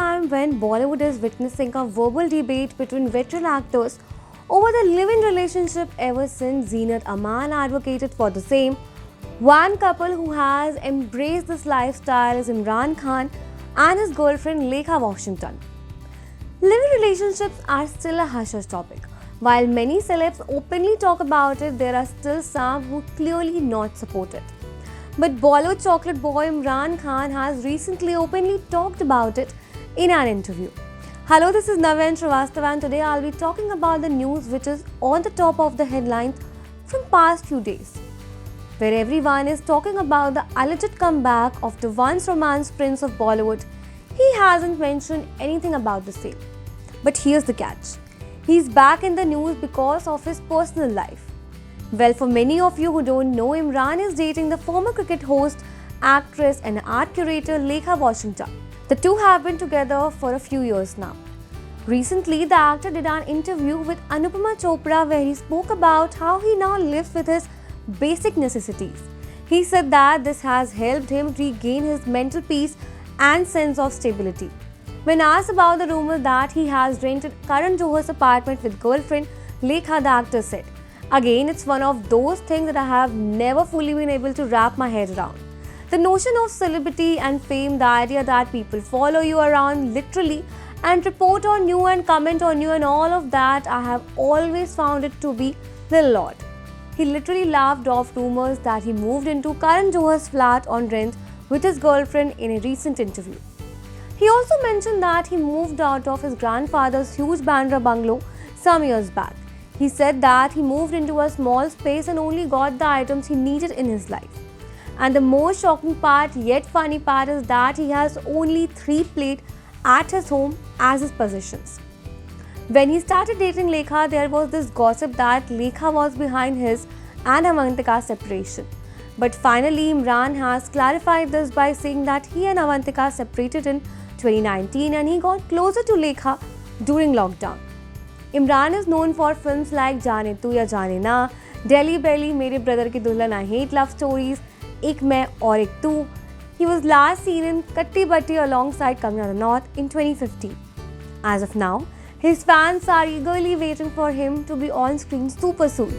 time when Bollywood is witnessing a verbal debate between veteran actors over the live-in relationship ever since Zeenat Aman advocated for the same. One couple who has embraced this lifestyle is Imran Khan and his girlfriend Lekha Washington. Live-in relationships are still a hush-hush topic. While many celebs openly talk about it, there are still some who clearly not support it. But Bollywood chocolate boy Imran Khan has recently openly talked about it in an interview. Hello, this is Naveen Srivastava and today I'll be talking about the news which is on the top of the headlines from past few days, where everyone is talking about the alleged comeback of the once romance prince of Bollywood. He hasn't mentioned anything about the same. But here's the catch. He's back in the news because of his personal life. Well, for many of you who don't know, Imran is dating the former cricket host, actress and art curator Lekha Washington. The two have been together for a few years now. Recently, the actor did an interview with Anupama Chopra where he spoke about how he now lives with his basic necessities. He said that this has helped him regain his mental peace and sense of stability. When asked about the rumor that he has rented Karan Johar's apartment with girlfriend, Lekha, the actor said, "Again, it's one of those things that I have never fully been able to wrap my head around. The notion of celebrity and fame, the idea that people follow you around literally and report on you and comment on you and all of that, I have always found it to be little odd." He literally laughed off rumors that he moved into Karan Johar's flat on rent with his girlfriend in a recent interview. He also mentioned that he moved out of his grandfather's huge Bandra bungalow some years back. He said that he moved into a small space and only got the items he needed in his life. And the most shocking part, yet funny part, is that he has only 3 plates at his home as his possessions. When he started dating Lekha, there was this gossip that Lekha was behind his and Avantika's separation. But finally, Imran has clarified this by saying that he and Avantika separated in 2019 and he got closer to Lekha during lockdown. Imran is known for films like Jaane Tu Ya Jaane Na, Delhi Belly, Mere Brother Ki Dulhan, I Hate Love Stories, Ek Main Aur Ek Tu. He was last seen in Katti Batti alongside Kangana Ranaut in 2015. As of now, his fans are eagerly waiting for him to be on screen super soon.